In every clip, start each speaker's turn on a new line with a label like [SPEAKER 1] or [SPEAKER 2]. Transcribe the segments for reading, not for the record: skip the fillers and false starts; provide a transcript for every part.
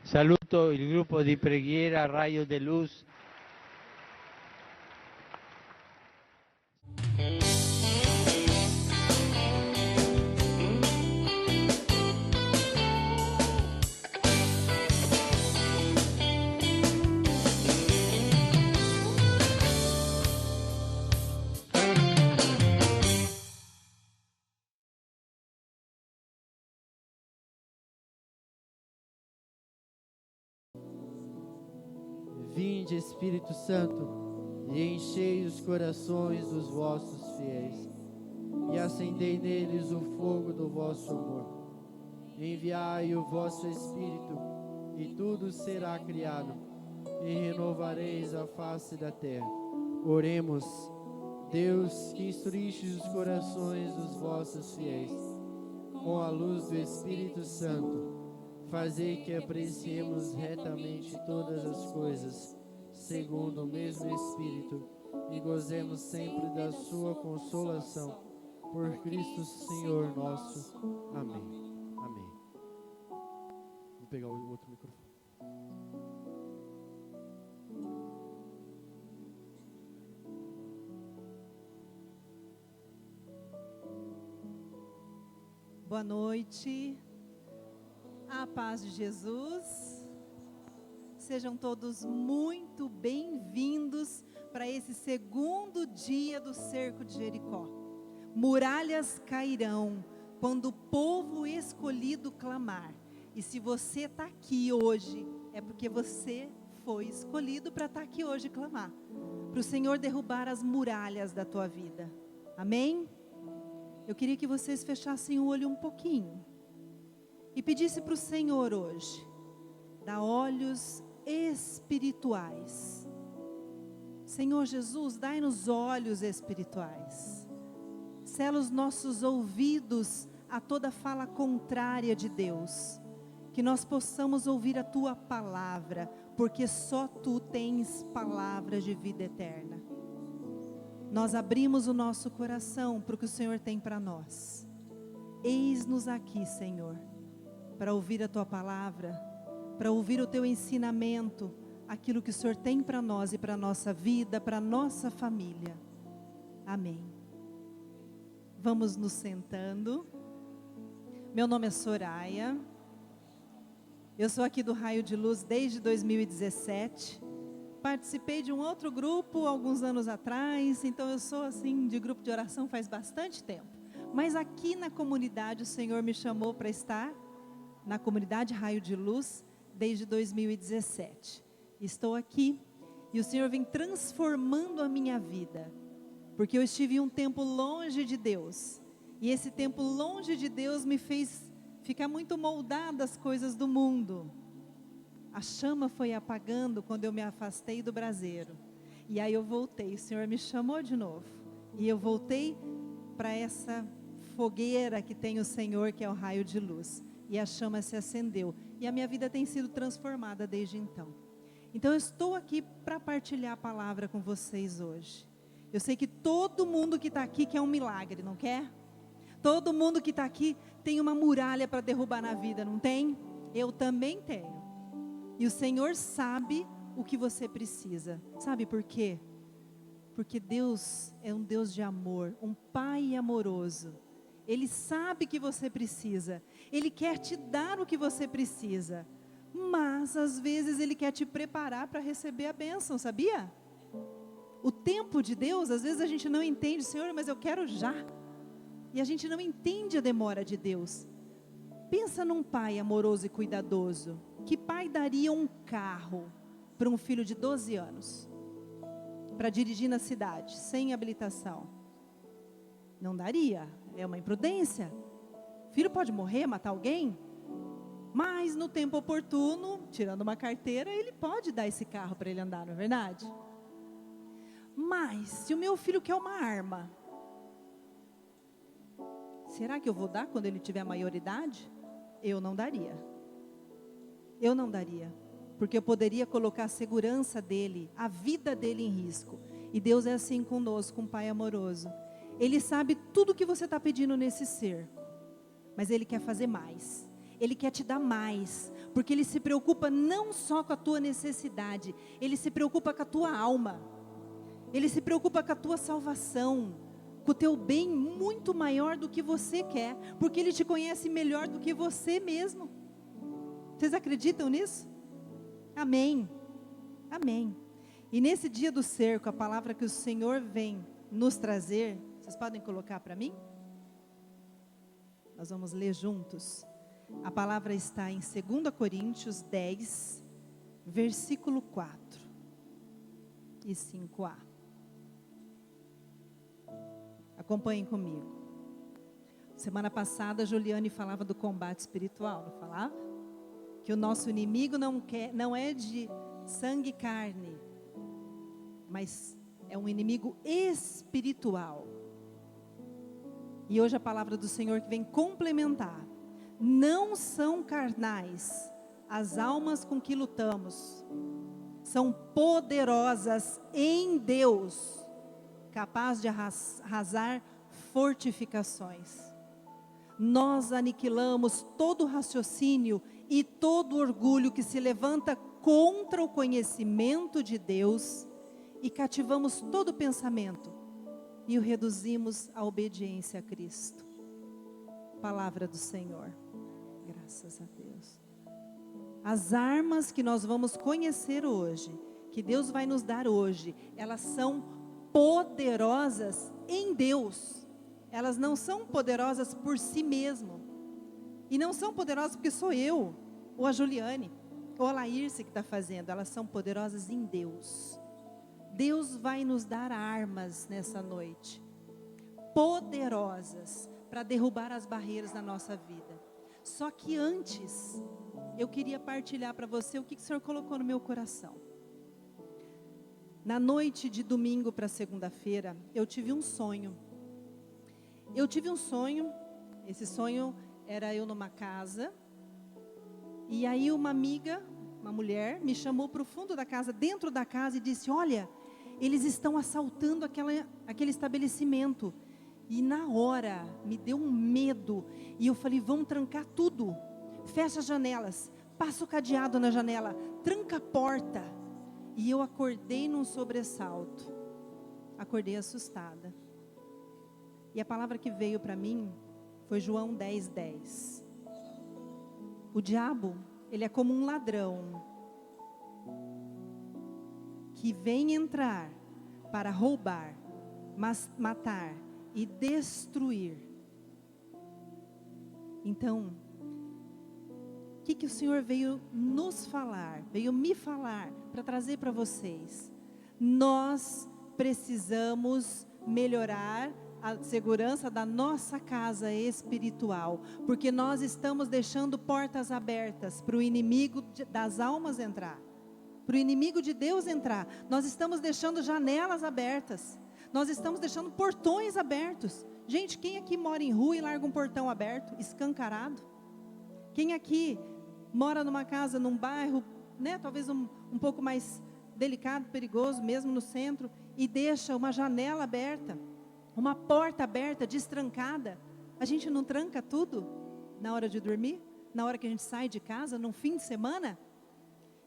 [SPEAKER 1] Saluto il gruppo di preghiera Raio de Luz.
[SPEAKER 2] Vinde, Espírito Santo, e enchei os corações dos vossos fiéis, e acendei neles o fogo do vosso amor. Enviai o vosso Espírito, e tudo será criado, e renovareis a face da terra. Oremos. Deus, que instruíste os corações dos vossos fiéis, com a luz do Espírito Santo, fazei que apreciemos retamente todas as coisas, segundo o mesmo Espírito, e gozemos sempre da sua consolação. Por Cristo Senhor nosso. Amém. Amém. Vou pegar o outro microfone.
[SPEAKER 3] Boa noite. A paz de Jesus. Sejam todos muito bem-vindos para esse segundo dia do cerco de Jericó. Muralhas cairão quando o povo escolhido clamar. E se você está aqui hoje, é porque você foi escolhido para estar aqui hoje e clamar. Para o Senhor derrubar as muralhas da tua vida. Amém? Eu queria que vocês fechassem o olho um pouquinho. E pedisse para o Senhor hoje, dá olhos espirituais. Senhor Jesus, dai-nos olhos espirituais. Sela os nossos ouvidos a toda fala contrária de Deus. Que nós possamos ouvir a Tua palavra, porque só Tu tens palavras de vida eterna. Nós abrimos o nosso coração para o que o Senhor tem para nós. Eis-nos aqui, Senhor, para ouvir a Tua palavra, para ouvir o Teu ensinamento, aquilo que o Senhor tem para nós e para a nossa vida, para a nossa família. Amém. Vamos nos sentando. Meu nome é Soraya. Eu sou aqui do Raio de Luz desde 2017. Participei de um outro grupo alguns anos atrás, então eu sou assim de grupo de oração faz bastante tempo. Mas aqui na comunidade o Senhor me chamou para estar na comunidade Raio de Luz desde 2017. Estou aqui e o Senhor vem transformando a minha vida, porque eu estive um tempo longe de Deus. E esse tempo longe de Deus me fez ficar muito moldada às coisas do mundo. A chama foi apagando quando eu me afastei do braseiro. E aí eu voltei, o Senhor me chamou de novo. E eu voltei para essa fogueira que tem o Senhor, que é o raio de luz. E a chama se acendeu. E a minha vida tem sido transformada desde então. Então eu estou aqui para partilhar a palavra com vocês hoje. Eu sei que todo mundo que está aqui quer um milagre, não quer? Todo mundo que está aqui tem uma muralha para derrubar na vida, não tem? Eu também tenho. E o Senhor sabe o que você precisa. Sabe por quê? Porque Deus é um Deus de amor, um Pai amoroso. Ele sabe que você precisa. Ele quer te dar o que você precisa. Mas, às vezes, Ele quer te preparar para receber a bênção, sabia? O tempo de Deus, às vezes a gente não entende. Senhor, mas eu quero já. E a gente não entende a demora de Deus. Pensa num pai amoroso e cuidadoso. Que pai daria um carro para um filho de 12 anos? Para dirigir na cidade, sem habilitação? Não daria, é uma imprudência. O filho pode morrer, matar alguém. Mas no tempo oportuno, tirando uma carteira, ele pode dar esse carro para ele andar, não é verdade? Mas, se o meu filho quer uma arma, será que eu vou dar quando ele tiver maioridade? Eu não daria. Eu não daria. Porque eu poderia colocar a segurança dele, a vida dele em risco. E Deus é assim conosco, um Pai amoroso. Ele sabe tudo que você está pedindo nesse ser. Mas Ele quer fazer mais. Ele quer te dar mais. porque Ele se preocupa não só com a tua necessidade, Ele se preocupa com a tua alma, Ele se preocupa com a tua salvação, com o teu bem muito maior do que você quer, porque Ele te conhece melhor do que você mesmo. Vocês acreditam nisso? Amém, amém. E nesse dia do cerco, a palavra que o Senhor vem nos trazer, vocês podem colocar para mim? Nós vamos ler juntos. A palavra está em 2 Coríntios 10, versículo 4 e 5a. Acompanhem comigo. Semana passada, a Juliane falava do combate espiritual, não falava? Que o nosso inimigo não é de sangue e carne, mas é um inimigo espiritual. E hoje a palavra do Senhor que vem complementar. Não são carnais as almas com que lutamos, são poderosas em Deus, capaz de arrasar fortificações. Nós aniquilamos todo raciocínio e todo orgulho que se levanta contra o conhecimento de Deus e cativamos todo pensamento e o reduzimos à obediência a Cristo. Palavra do Senhor. Graças a Deus. As armas que nós vamos conhecer hoje, que Deus vai nos dar hoje, elas são poderosas em Deus. Elas não são poderosas por si mesmo. E não são poderosas porque sou eu, ou a Juliane, ou a Laírce que está fazendo. Elas são poderosas em Deus. Deus vai nos dar armas nessa noite, poderosas, para derrubar as barreiras da nossa vida. Só que antes, eu queria partilhar para você o que o Senhor colocou no meu coração. Na noite de domingo para segunda-feira, eu tive um sonho. Esse sonho era eu numa casa, e aí uma amiga, uma mulher, me chamou para o fundo da casa, dentro da casa, e disse: olha, eles estão assaltando aquele estabelecimento. E na hora, me deu um medo, e eu falei: vamos trancar tudo, fecha as janelas, passa o cadeado na janela, tranca a porta. E eu acordei num sobressalto, acordei assustada. E a palavra que veio para mim foi João 10:10. O diabo, ele é como um ladrão que vem entrar para roubar, matar e destruir. Então, o que o Senhor veio nos falar, veio me falar, para trazer para vocês? Nós precisamos melhorar a segurança da nossa casa espiritual, porque nós estamos deixando portas abertas para o inimigo das almas entrar, para o inimigo de Deus entrar. Nós estamos deixando janelas abertas, nós estamos deixando portões abertos. Gente, quem aqui mora em rua e larga um portão aberto, escancarado? Quem aqui mora numa casa, num bairro, né, talvez um pouco mais delicado, perigoso, mesmo no centro, e deixa uma janela aberta, uma porta aberta, destrancada? A gente não tranca tudo na hora de dormir? Na hora que a gente sai de casa, num fim de semana?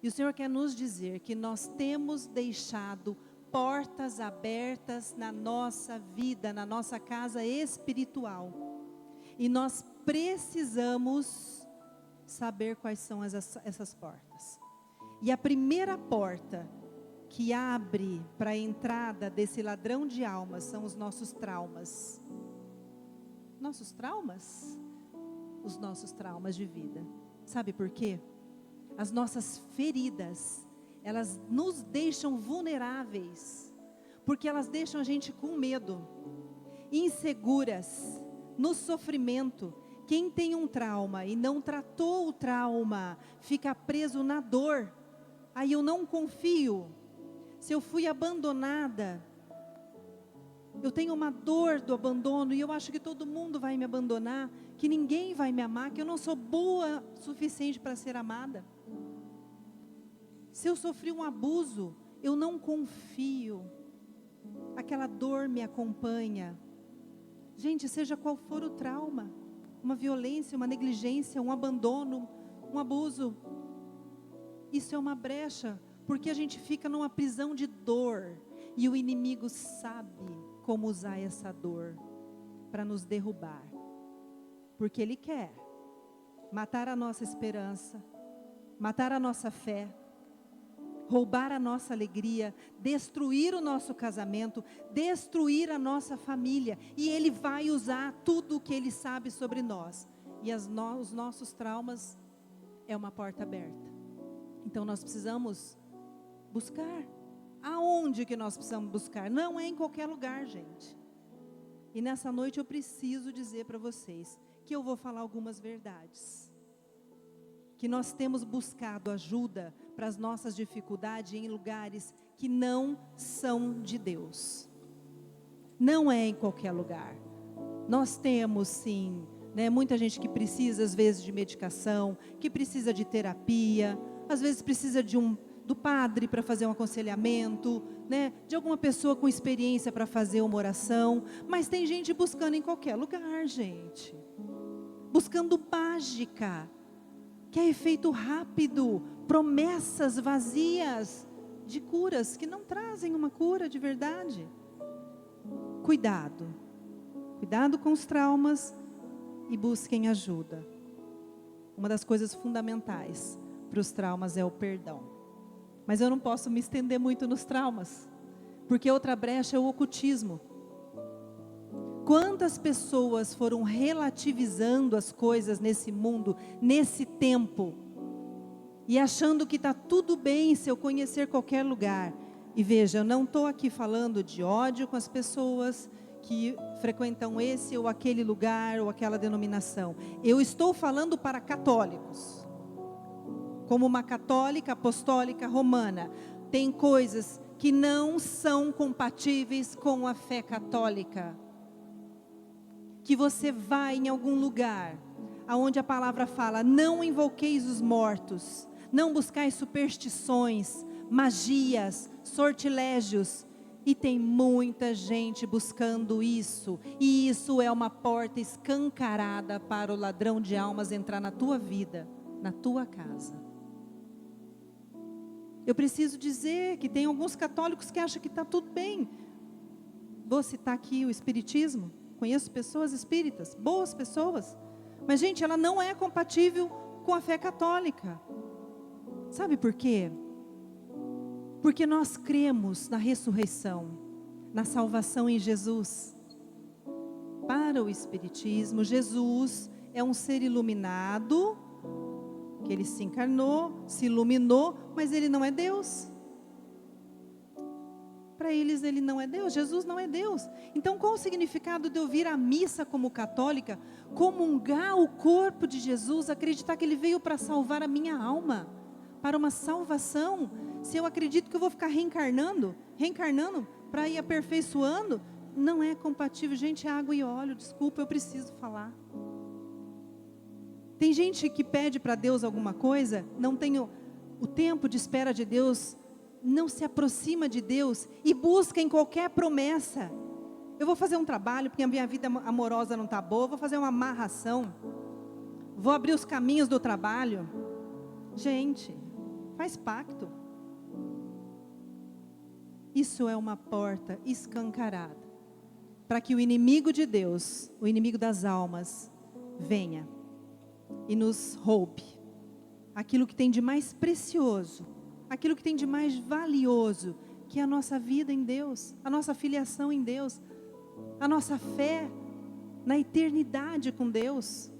[SPEAKER 3] E o Senhor quer nos dizer que nós temos deixado portas abertas na nossa vida, na nossa casa espiritual. E nós precisamos saber quais são essas portas. E a primeira porta que abre para a entrada desse ladrão de almas são os nossos traumas. Nossos traumas? Os nossos traumas de vida. Sabe por quê? As nossas feridas, elas nos deixam vulneráveis, porque elas deixam a gente com medo, inseguras, no sofrimento. Quem tem um trauma e não tratou o trauma, fica preso na dor. Aí eu não confio. Se eu fui abandonada, eu tenho uma dor do abandono, e eu acho que todo mundo vai me abandonar, que ninguém vai me amar, que eu não sou boa o suficiente para ser amada. Se eu sofri um abuso, eu não confio. Aquela dor me acompanha. Gente, seja qual for o trauma, uma violência, uma negligência, um abandono, um abuso. Isso é uma brecha, porque a gente fica numa prisão de dor, e o inimigo sabe como usar essa dor para nos derrubar, porque ele quer matar a nossa esperança, matar a nossa fé, roubar a nossa alegria, destruir o nosso casamento, destruir a nossa família, e ele vai usar tudo o que ele sabe sobre nós, e os nossos traumas é uma porta aberta. Então nós precisamos buscar. Aonde que nós precisamos buscar? Não é em qualquer lugar, gente. E nessa noite eu preciso dizer para vocês que eu vou falar algumas verdades. Que nós temos buscado ajuda para as nossas dificuldades em lugares que não são de Deus. Não é em qualquer lugar. Nós temos sim, muita gente que precisa às vezes de medicação, que precisa de terapia, às vezes precisa do padre para fazer um aconselhamento, de alguma pessoa com experiência para fazer uma oração, mas tem gente buscando em qualquer lugar, gente. Buscando mágica, que é efeito rápido, promessas vazias de curas que não trazem uma cura de verdade. Cuidado com os traumas e busquem ajuda. Uma das coisas fundamentais para os traumas é o perdão. Mas eu não posso me estender muito nos traumas, porque outra brecha é o ocultismo. Quantas pessoas foram relativizando as coisas nesse mundo, nesse tempo, e achando que está tudo bem se eu conhecer qualquer lugar. E veja, eu não estou aqui falando de ódio com as pessoas que frequentam esse ou aquele lugar ou aquela denominação. Eu estou falando para católicos. Como uma católica apostólica romana, tem coisas que não são compatíveis com a fé católica. Que você vai em algum lugar, aonde a palavra fala, não invoqueis os mortos, não buscais superstições, magias, sortilégios, e tem muita gente buscando isso, e isso é uma porta escancarada para o ladrão de almas entrar na tua vida, na tua casa. Eu preciso dizer que tem alguns católicos que acham que está tudo bem. Vou citar aqui o espiritismo. Conheço pessoas espíritas, boas pessoas. Mas, gente, ela não é compatível com a fé católica. Sabe por quê? Porque nós cremos na ressurreição, na salvação em Jesus. Para o espiritismo, Jesus é um ser iluminado, que ele se encarnou, se iluminou, mas ele não é Deus. Para eles ele não é Deus, Jesus não é Deus. Então qual o significado de eu vir à missa como católica, comungar o corpo de Jesus, acreditar que ele veio para salvar a minha alma, para uma salvação, se eu acredito que eu vou ficar reencarnando para ir aperfeiçoando? Não é compatível, gente, é água e óleo, desculpa, eu preciso falar. Tem gente que pede para Deus alguma coisa, não tem o tempo de espera de Deus, não se aproxima de Deus e busca em qualquer promessa. Eu vou fazer um trabalho porque a minha vida amorosa não está boa, vou fazer uma amarração, vou abrir os caminhos do trabalho. Gente, faz pacto. Isso é uma porta escancarada para que o inimigo de Deus, o inimigo das almas, venha e nos roube aquilo que tem de mais precioso, aquilo que tem de mais valioso, que é a nossa vida em Deus, a nossa filiação em Deus, a nossa fé na eternidade com Deus.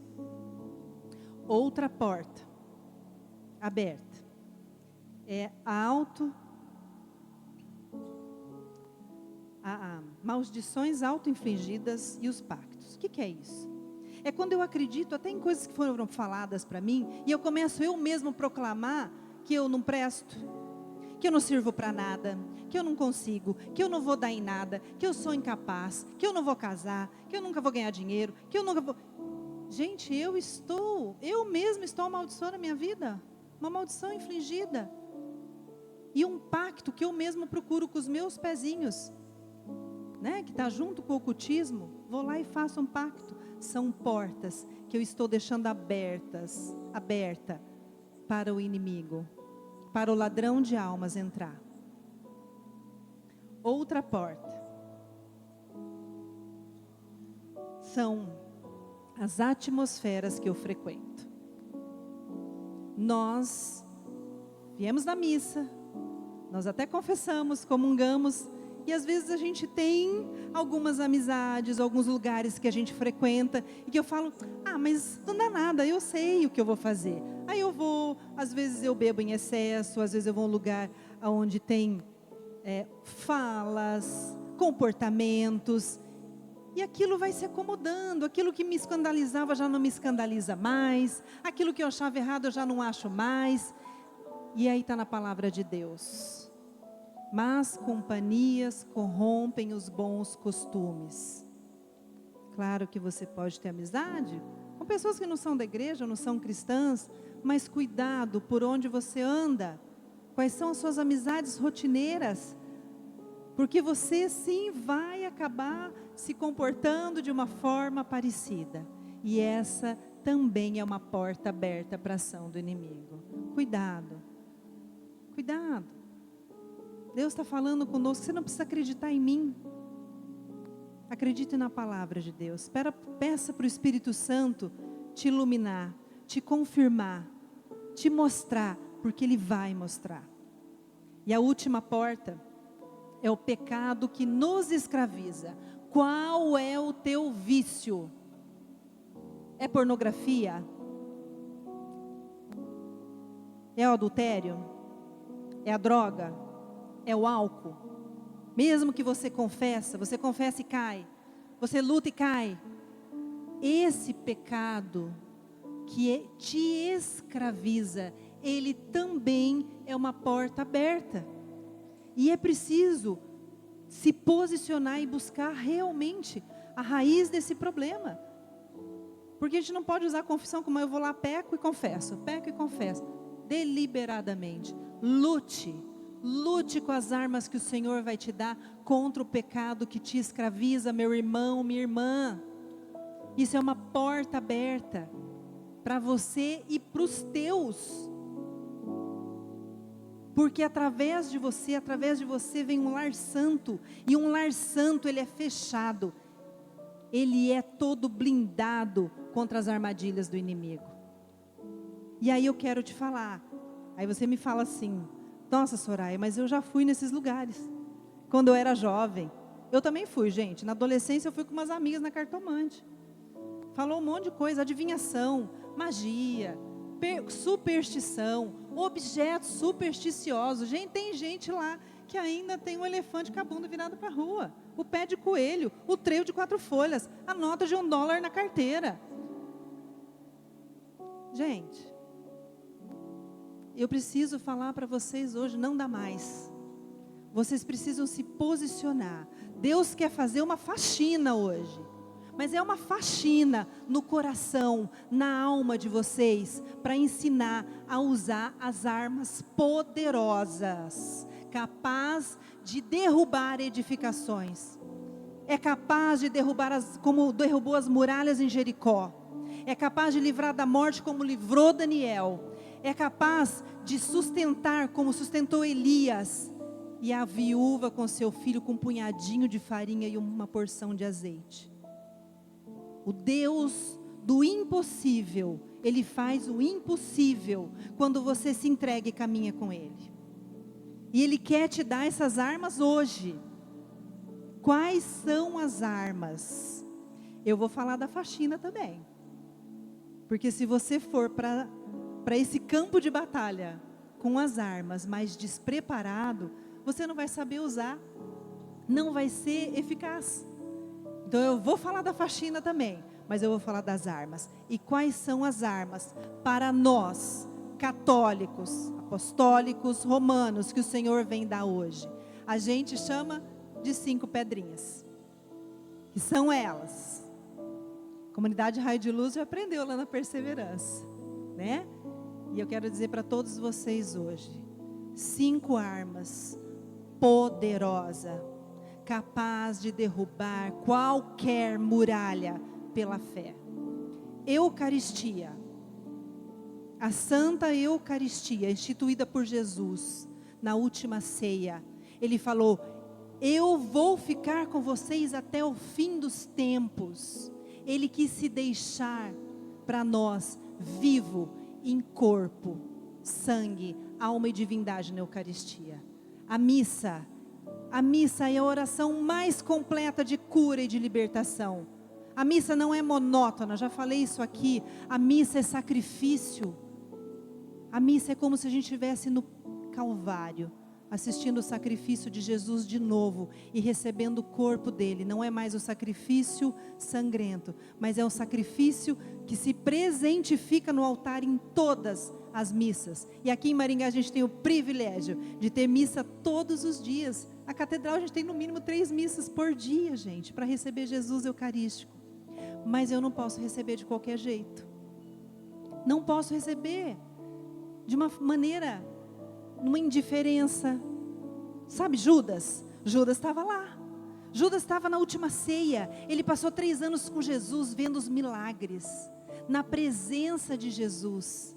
[SPEAKER 3] Outra porta aberta é maldições auto-infligidas e os pactos. O que é isso? É quando eu acredito até em coisas que foram faladas para mim, e eu começo eu mesmo proclamar que eu não presto, que eu não sirvo para nada, que eu não consigo, que eu não vou dar em nada, que eu sou incapaz, que eu não vou casar, que eu nunca vou ganhar dinheiro, que eu nunca vou... Gente, eu mesmo estou amaldiçoando a minha vida, uma maldição infligida, e um pacto que eu mesmo procuro com os meus pezinhos, que está junto com o ocultismo, vou lá e faço um pacto. São portas que eu estou deixando aberta para o inimigo, para o ladrão de almas entrar. Outra porta são as atmosferas que eu frequento. Nós viemos da missa, nós até confessamos, comungamos, e às vezes a gente tem algumas amizades, alguns lugares que a gente frequenta, e que eu falo, mas não dá nada, eu sei o que eu vou fazer. Aí eu vou, às vezes eu bebo em excesso, às vezes eu vou a um lugar onde tem falas, comportamentos, e aquilo vai se acomodando, aquilo que me escandalizava já não me escandaliza mais, aquilo que eu achava errado eu já não acho mais, e aí está na palavra de Deus. Más companhias corrompem os bons costumes. Claro que você pode ter amizade com pessoas que não são da igreja, não são cristãs, mas cuidado por onde você anda, quais são as suas amizades rotineiras, porque você sim vai acabar se comportando de uma forma parecida, e essa também é uma porta aberta para a ação do inimigo. Cuidado, cuidado. Deus está falando conosco, você não precisa acreditar em mim. Acredite na palavra de Deus. Peça para o Espírito Santo te iluminar, te confirmar, te mostrar, porque Ele vai mostrar. E a última porta é o pecado que nos escraviza. Qual é o teu vício? É pornografia? É o adultério? É a droga? É o álcool? Mesmo que você confessa e cai, você luta e cai. Esse pecado que te escraviza, ele também é uma porta aberta. E é preciso se posicionar e buscar realmente a raiz desse problema. Porque a gente não pode usar a confissão como eu vou lá, peco e confesso. Deliberadamente. Lute com as armas que o Senhor vai te dar contra o pecado que te escraviza, meu irmão, minha irmã. Isso é uma porta aberta para você e para os teus. Porque através de você vem um lar santo. E um lar santo, ele é fechado. Ele é todo blindado contra as armadilhas do inimigo. E aí eu quero te falar. Aí você me fala assim, nossa, Soraya, mas eu já fui nesses lugares. Quando eu era jovem. Eu também fui, gente. Na adolescência eu fui com umas amigas na Cartomante. Falou um monte de coisa, adivinhação, magia, superstição, objetos supersticiosos. Gente, tem gente lá que ainda tem um elefante com a bunda virada para a rua, o pé de coelho, o trevo de 4 folhas, a nota de $1 na carteira. Gente, eu preciso falar para vocês hoje, não dá mais. Vocês precisam se posicionar. Deus quer fazer uma faxina hoje. Mas é uma faxina no coração, na alma de vocês, para ensinar a usar as armas poderosas, capaz de derrubar edificações. É capaz de derrubar, como derrubou as muralhas em Jericó. É capaz de livrar da morte como livrou Daniel. É capaz de sustentar como sustentou Elias. E a viúva com seu filho com um punhadinho de farinha e uma porção de azeite. O Deus do impossível, Ele faz o impossível quando você se entrega e caminha com Ele. E Ele quer te dar essas armas hoje. Quais são as armas? Eu vou falar da faxina também. Porque se você for para esse campo de batalha com as armas, mas despreparado, você não vai saber usar, não vai ser eficaz. Então eu vou falar da faxina também, mas eu vou falar das armas. E quais são as armas para nós, católicos, apostólicos, romanos, que o Senhor vem dar hoje? A gente chama de 5 pedrinhas, que são elas. A comunidade Raio de Luz já aprendeu lá na Perseverança, né? E eu quero dizer para todos vocês hoje, 5 armas poderosas, capaz de derrubar qualquer muralha pela fé. Eucaristia, a Santa Eucaristia, instituída por Jesus na última ceia, ele falou: eu vou ficar com vocês até o fim dos tempos. Ele quis se deixar para nós, vivo em corpo, sangue, alma e divindade na Eucaristia. A missa é a oração mais completa de cura e de libertação. A missa não é monótona, já falei isso aqui. A missa é sacrifício. A missa é como se a gente estivesse no Calvário, assistindo o sacrifício de Jesus de novo e recebendo o corpo dele. Não é mais o sacrifício sangrento, mas é um sacrifício que se presentifica no altar em todas as missas. E aqui em Maringá a gente tem o privilégio de ter missa todos os dias. A catedral a gente tem no mínimo 3 missas por dia, gente, para receber Jesus eucarístico. Mas eu não posso receber de qualquer jeito. Não posso receber de uma maneira, numa indiferença. Sabe Judas? Judas estava lá. Judas estava na última ceia. Ele passou 3 anos com Jesus, vendo os milagres. Na presença de Jesus,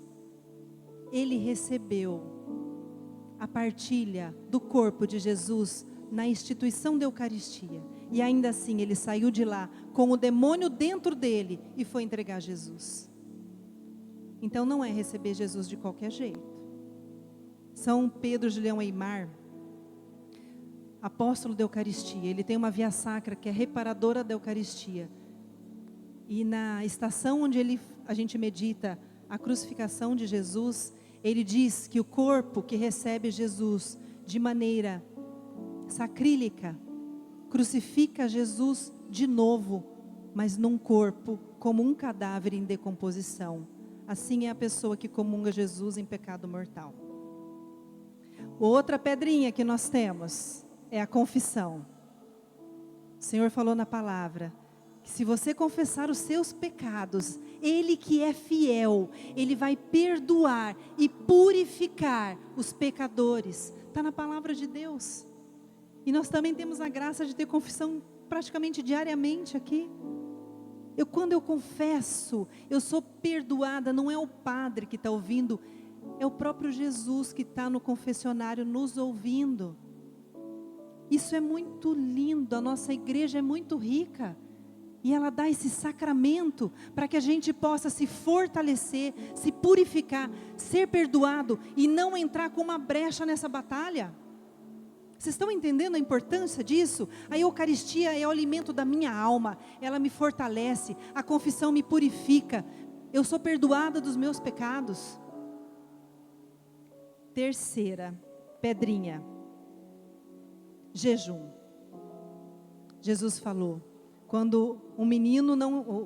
[SPEAKER 3] ele recebeu a partilha do corpo de Jesus na instituição da Eucaristia. E ainda assim ele saiu de lá com o demônio dentro dele e foi entregar Jesus. Então não é receber Jesus de qualquer jeito. São Pedro de Leão Eymar, apóstolo da Eucaristia, ele tem uma via sacra que é reparadora da Eucaristia. E na estação onde a gente medita a crucificação de Jesus, ele diz que o corpo que recebe Jesus de maneira sacrílica, crucifica Jesus de novo, mas num corpo como um cadáver em decomposição. Assim é a pessoa que comunga Jesus em pecado mortal. Outra pedrinha que nós temos é a confissão. O Senhor falou na palavra que se você confessar os seus pecados, Ele que é fiel, Ele vai perdoar e purificar os pecadores. Está na palavra de Deus. E nós também temos a graça de ter confissão praticamente diariamente aqui. Quando eu confesso, eu sou perdoada. Não é o padre que está ouvindo, é o próprio Jesus que está no confessionário nos ouvindo. Isso é muito lindo. A nossa igreja é muito rica. E ela dá esse sacramento para que a gente possa se fortalecer, se purificar, ser perdoado e não entrar com uma brecha nessa batalha. Vocês estão entendendo a importância disso? A Eucaristia é o alimento da minha alma, ela me fortalece, a confissão me purifica, eu sou perdoada dos meus pecados. Terceira pedrinha, jejum. Jesus falou, quando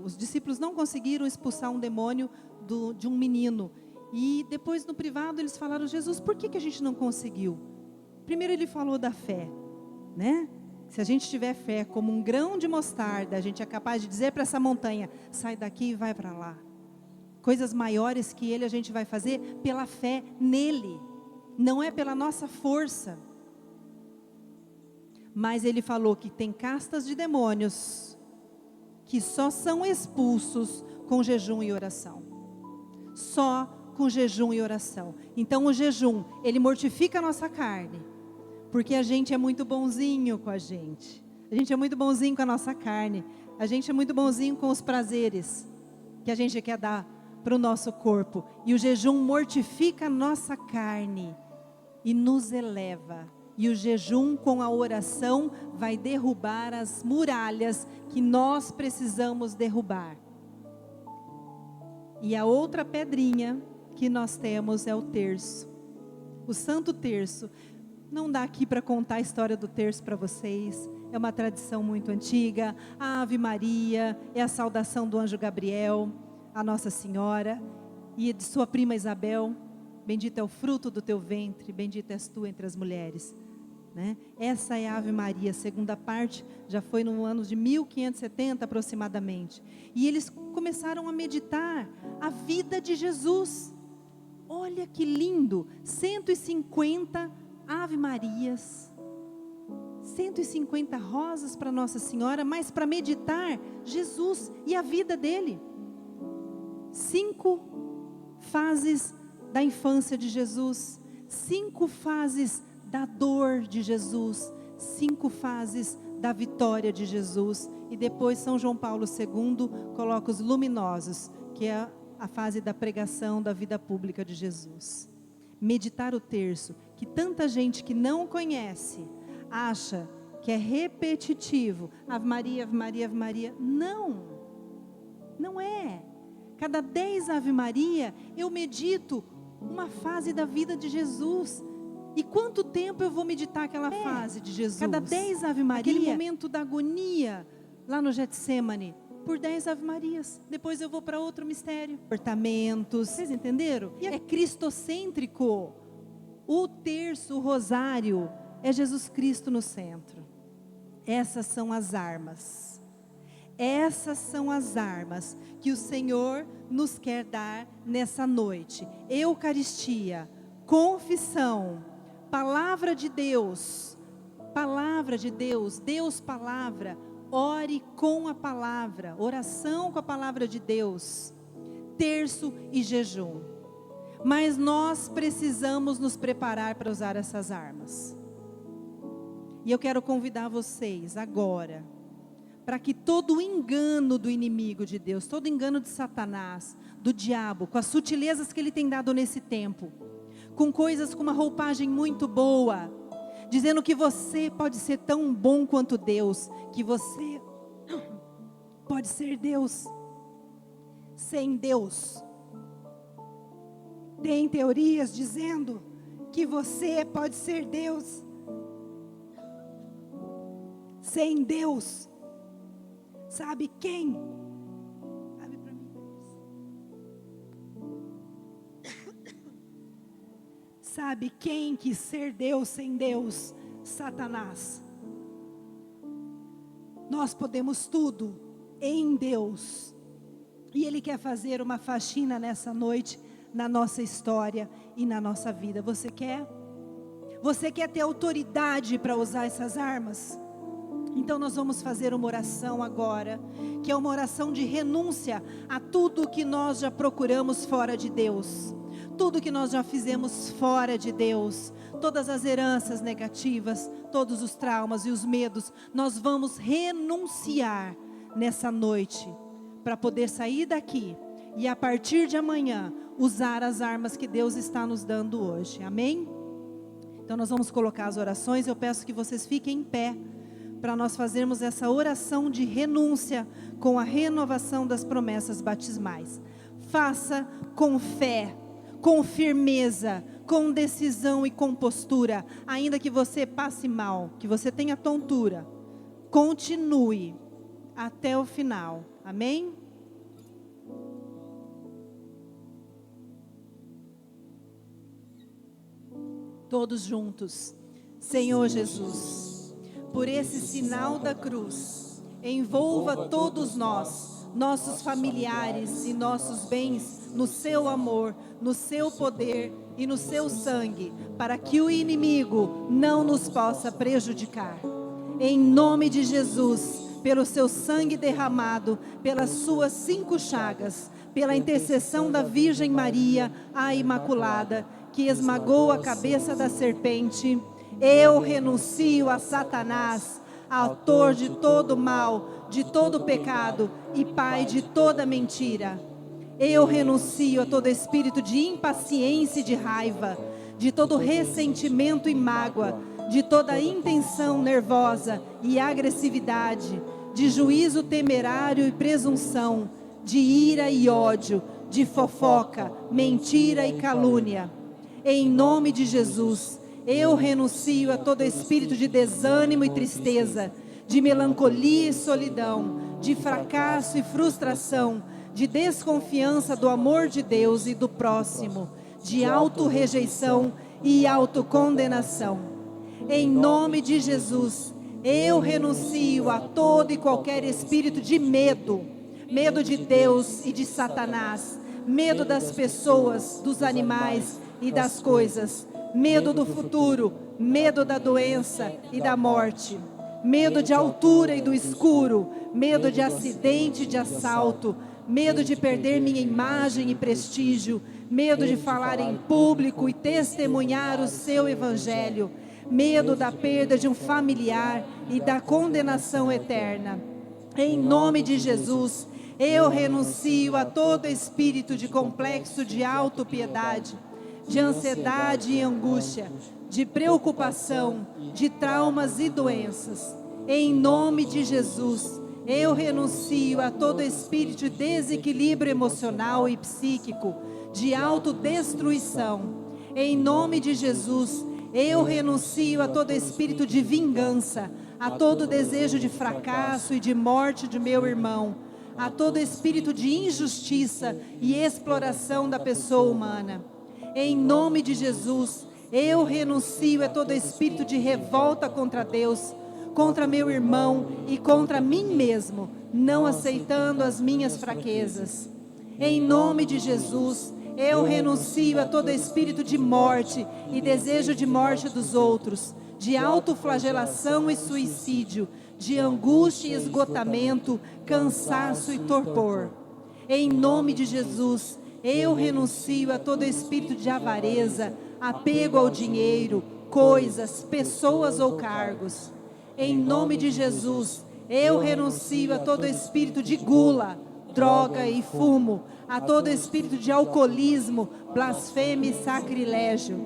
[SPEAKER 3] os discípulos não conseguiram expulsar um demônio de um menino, e depois no privado eles falaram: Jesus, por que a gente não conseguiu? Primeiro ele falou da fé, né? Se a gente tiver fé como um grão de mostarda, a gente é capaz de dizer para essa montanha: sai daqui e vai para lá. Coisas maiores que ele a gente vai fazer pela fé nele, não é pela nossa força. Mas ele falou que tem castas de demônios que só são expulsos com jejum e oração. Só com jejum e oração. Então o jejum, ele mortifica a nossa carne. Porque a gente é muito bonzinho com a gente. A gente é muito bonzinho com a nossa carne. A gente é muito bonzinho com os prazeres que a gente quer dar para o nosso corpo. E o jejum mortifica a nossa carne e nos eleva. E o jejum com a oração vai derrubar as muralhas que nós precisamos derrubar. E a outra pedrinha que nós temos é o terço. O Santo Terço. Não dá aqui para contar a história do terço para vocês. É uma tradição muito antiga. A Ave Maria é a saudação do anjo Gabriel, a Nossa Senhora e de sua prima Isabel. Bendito é o fruto do teu ventre, bendita és tu entre as mulheres. Né? Essa é a Ave Maria, segunda parte, já foi no ano de 1570 aproximadamente. E eles começaram a meditar a vida de Jesus. Olha que lindo, 150 Ave Marias, 150 rosas para Nossa Senhora, mas para meditar Jesus e a vida dele. 5 fases da infância de Jesus, 5 fases da dor de Jesus, 5 fases da vitória de Jesus. E depois São João Paulo II coloca os luminosos, que é a fase da pregação da vida pública de Jesus. Meditar o terço, que tanta gente que não conhece, acha que é repetitivo. Ave Maria, Ave Maria, Ave Maria. Não, não é. Cada 10 Ave Maria, eu medito uma fase da vida de Jesus. E quanto tempo eu vou meditar aquela fase de Jesus? Cada 10 Ave Maria, aquele momento da agonia, lá no Getsemane, por 10 Ave Marias. Depois eu vou para outro mistério. Comportamentos, vocês entenderam? E é cristocêntrico. O terço, o rosário, é Jesus Cristo no centro. Essas são as armas. Essas são as armas que o Senhor nos quer dar nessa noite. Eucaristia, confissão, palavra de Deus, Deus palavra, ore com a palavra, oração com a palavra de Deus, terço e jejum. Mas nós precisamos nos preparar para usar essas armas. E eu quero convidar vocês agora, para que todo o engano do inimigo de Deus, todo o engano de Satanás, do diabo, com as sutilezas que ele tem dado nesse tempo, com coisas com uma roupagem muito boa, dizendo que você pode ser tão bom quanto Deus, que você pode ser Deus sem Deus. Tem teorias dizendo que você pode ser Deus sem Deus. Sabe quem? Abre para mim. Sabe quem quis ser Deus sem Deus? Satanás. Nós podemos tudo em Deus. E Ele quer fazer uma faxina nessa noite, na nossa história e na nossa vida. Você quer? Você quer ter autoridade para usar essas armas? Então nós vamos fazer uma oração agora, que é uma oração de renúncia a tudo que nós já procuramos fora de Deus, tudo que nós já fizemos fora de Deus, todas as heranças negativas, todos os traumas e os medos, nós vamos renunciar nessa noite, para poder sair daqui e a partir de amanhã, usar as armas que Deus está nos dando hoje, amém? Então nós vamos colocar as orações, eu peço que vocês fiquem em pé, para nós fazermos essa oração de renúncia com a renovação das promessas batismais. Faça com fé, com firmeza, com decisão e com postura, ainda que você passe mal, que você tenha tontura, continue até o final, amém? Todos juntos. Senhor Jesus, por esse sinal da cruz, envolva todos nós, nossos familiares e nossos bens no seu amor, no seu poder e no seu sangue, para que o inimigo não nos possa prejudicar. Em nome de Jesus, pelo seu sangue derramado, pelas suas 5 chagas, pela intercessão da Virgem Maria, a Imaculada, que esmagou a cabeça da serpente, eu renuncio a Satanás, autor de todo mal, de todo pecado e pai de toda mentira. Eu renuncio a todo espírito de impaciência e de raiva, de todo ressentimento e mágoa, de toda intenção nervosa e agressividade, de juízo temerário e presunção, de ira e ódio, de fofoca, mentira e calúnia. Em nome de Jesus, eu renuncio a todo espírito de desânimo e tristeza, de melancolia e solidão, de fracasso e frustração, de desconfiança do amor de Deus e do próximo, de autorrejeição e autocondenação. Em nome de Jesus, eu renuncio a todo e qualquer espírito de medo, medo de Deus e de Satanás, medo das pessoas, dos animais e das coisas, medo do futuro, medo da doença e da morte, medo de altura e do escuro, medo de acidente e de assalto, medo de perder minha imagem e prestígio, medo de falar em público e testemunhar o seu evangelho, medo da perda de um familiar e da condenação eterna. Em nome de Jesus, eu renuncio a todo espírito de complexo de autopiedade, de ansiedade e angústia, de preocupação, de traumas e doenças. Em nome de Jesus, eu renuncio a todo espírito de desequilíbrio emocional e psíquico, de autodestruição. Em nome de Jesus, eu renuncio a todo espírito de vingança, a todo desejo de fracasso e de morte de meu irmão, a todo espírito de injustiça e exploração da pessoa humana. Em nome de Jesus, eu renuncio a todo espírito de revolta contra Deus, contra meu irmão e contra mim mesmo, não aceitando as minhas fraquezas. Em nome de Jesus, eu renuncio a todo espírito de morte e desejo de morte dos outros, de autoflagelação e suicídio, de angústia e esgotamento, cansaço e torpor. Em nome de Jesus, eu renuncio a todo espírito de avareza, apego ao dinheiro, coisas, pessoas ou cargos. Em nome de Jesus, eu renuncio a todo espírito de gula, droga e fumo, a todo espírito de alcoolismo, blasfêmia e sacrilégio.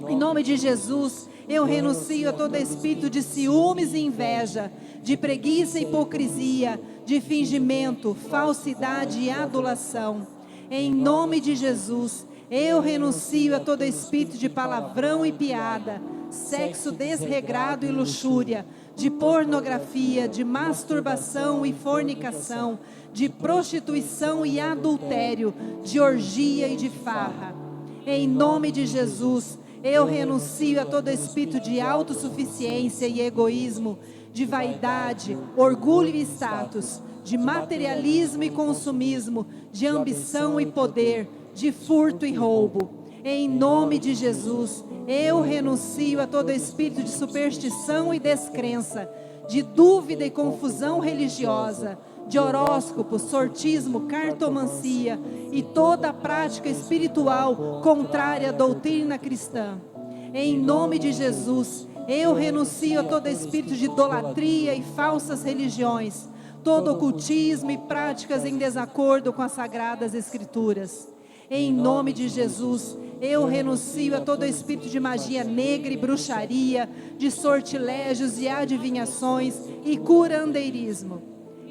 [SPEAKER 3] Em nome de Jesus, eu renuncio a todo espírito de ciúmes e inveja, de preguiça e hipocrisia, de fingimento, falsidade e adulação. Em nome de Jesus, eu renuncio a todo espírito de palavrão e piada, sexo desregrado e luxúria, de pornografia, de masturbação e fornicação, de prostituição e adultério, de orgia e de farra. Em nome de Jesus, eu renuncio a todo espírito de autossuficiência e egoísmo, de vaidade, orgulho e status, de materialismo e consumismo, de ambição e poder, de furto e roubo. Em nome de Jesus, eu renuncio a todo espírito de superstição e descrença, de dúvida e confusão religiosa, de horóscopo, sortismo, cartomancia e toda prática espiritual contrária à doutrina cristã. Em nome de Jesus, eu renuncio a todo espírito de idolatria e falsas religiões, todo ocultismo e práticas em desacordo com as sagradas escrituras. Em nome de Jesus, eu renuncio a todo espírito de magia negra e bruxaria, de sortilégios e adivinhações e curandeirismo.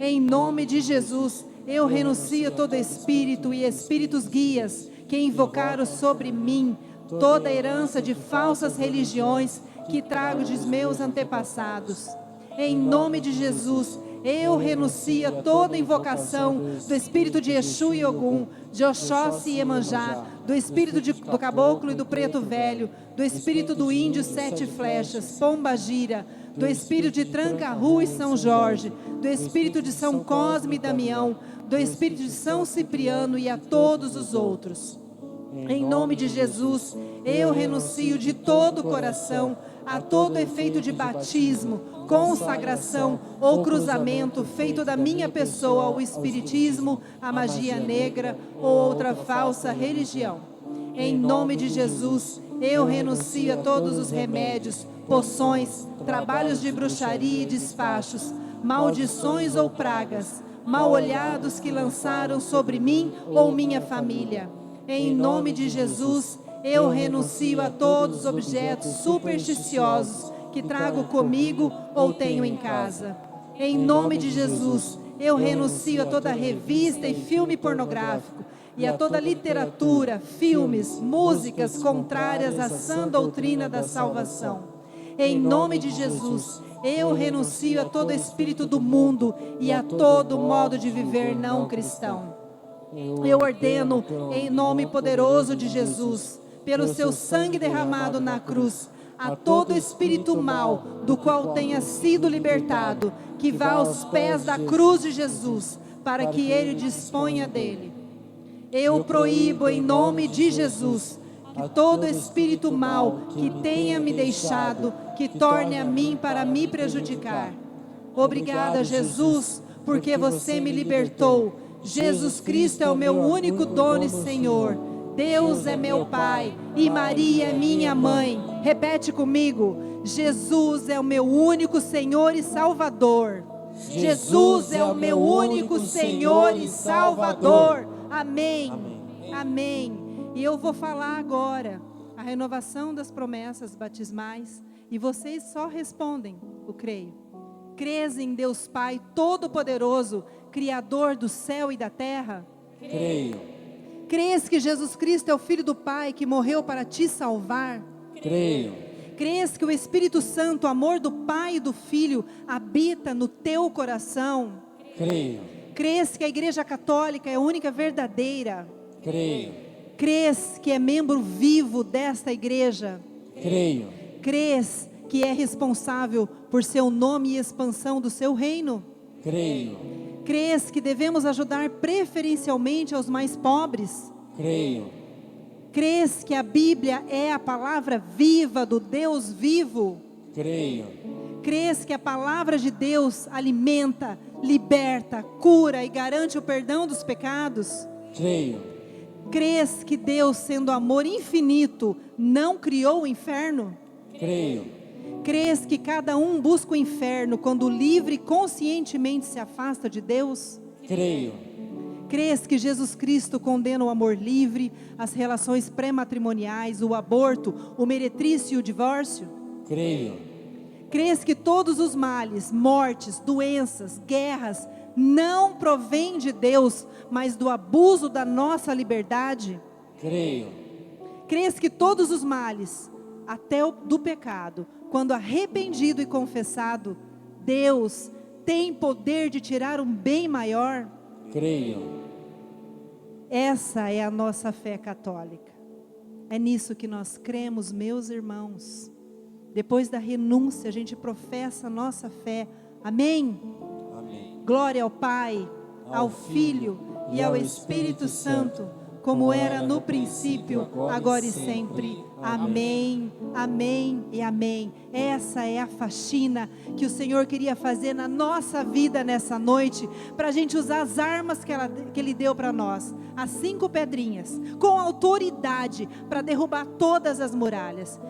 [SPEAKER 3] Em nome de Jesus, eu renuncio a todo espírito e espíritos guias que invocaram sobre mim toda a herança de falsas religiões que trago de meus antepassados. Em nome de Jesus, eu renuncio a toda invocação do espírito de Exu e Ogum, de Oxóssi e Iemanjá, do espírito do caboclo e do preto velho, do espírito do índio sete flechas, Pombagira, do espírito de Tranca-Rua e São Jorge, do espírito de São Cosme e Damião, do espírito de São Cipriano e a todos os outros. Em nome de Jesus, eu renuncio de todo o coração a todo efeito de batismo, consagração ou cruzamento feito da minha pessoa ao espiritismo, à magia negra ou outra falsa religião. Em nome de Jesus, eu renuncio a todos os remédios, poções, trabalhos de bruxaria e despachos, maldições ou pragas, mal-olhados que lançaram sobre mim ou minha família. Em nome de Jesus, eu renuncio a todos os objetos supersticiosos que trago comigo ou tenho em casa. Em nome de Jesus, eu renuncio a toda revista e filme pornográfico e a toda literatura, filmes, músicas contrárias à sã doutrina da salvação. Em nome de Jesus, eu renuncio a todo espírito do mundo e a todo modo de viver não cristão. Eu ordeno, em nome poderoso de Jesus, pelo seu sangue derramado na cruz, a todo espírito mau, do qual tenha sido libertado, que vá aos pés da cruz de Jesus, para que ele disponha dele. Eu proíbo, em nome de Jesus, que todo espírito mau que tenha me deixado, que torne a mim para me prejudicar. Obrigada, Jesus, porque você me libertou. Jesus Cristo é o meu único dono e Senhor. Deus é meu Pai e Maria é minha mãe. Repete comigo: Jesus é o meu único Senhor e Salvador. Jesus é o meu único Senhor e Salvador. Amém. Amém. E eu vou falar agora a renovação das promessas batismais e vocês só respondem o creio. Crês em Deus Pai Todo-Poderoso, Criador do céu e da terra?
[SPEAKER 4] Creio.
[SPEAKER 3] Crês que Jesus Cristo é o Filho do Pai que morreu para te salvar?
[SPEAKER 4] Creio.
[SPEAKER 3] Crês que o Espírito Santo, amor do Pai e do Filho, habita no teu coração?
[SPEAKER 4] Creio.
[SPEAKER 3] Crês que a Igreja Católica é a única verdadeira?
[SPEAKER 4] Creio.
[SPEAKER 3] Crês que é membro vivo desta igreja?
[SPEAKER 4] Creio.
[SPEAKER 3] Crês que é responsável por seu nome e expansão do seu reino?
[SPEAKER 4] Creio.
[SPEAKER 3] Crês que devemos ajudar preferencialmente aos mais pobres?
[SPEAKER 4] Creio.
[SPEAKER 3] Crês que a Bíblia é a palavra viva do Deus vivo?
[SPEAKER 4] Creio.
[SPEAKER 3] Crês que a palavra de Deus alimenta, liberta, cura e garante o perdão dos pecados?
[SPEAKER 4] Creio.
[SPEAKER 3] Crês que Deus, sendo amor infinito, não criou o inferno?
[SPEAKER 4] Creio.
[SPEAKER 3] Crês que cada um busca o inferno quando livre e conscientemente se afasta de Deus?
[SPEAKER 4] Creio.
[SPEAKER 3] Crês que Jesus Cristo condena o amor livre, as relações pré-matrimoniais, o aborto, o meretrício e o divórcio?
[SPEAKER 4] Creio.
[SPEAKER 3] Crês que todos os males, mortes, doenças, guerras, não provém de Deus, mas do abuso da nossa liberdade?
[SPEAKER 4] Creio.
[SPEAKER 3] Crês que todos os males, até o do pecado, quando arrependido e confessado, Deus tem poder de tirar um bem maior?
[SPEAKER 4] Creio.
[SPEAKER 3] Essa é a nossa fé católica. É nisso que nós cremos, meus irmãos. Depois da renúncia, a gente professa a nossa fé. Amém?
[SPEAKER 4] Amém.
[SPEAKER 3] Glória ao Pai, ao Filho e ao Espírito Santo, como era no princípio, agora e sempre. Amém, amém e amém. Essa é a faxina que o Senhor queria fazer na nossa vida nessa noite, para a gente usar as armas que Ele deu para nós, as 5 pedrinhas, com autoridade para derrubar todas as muralhas.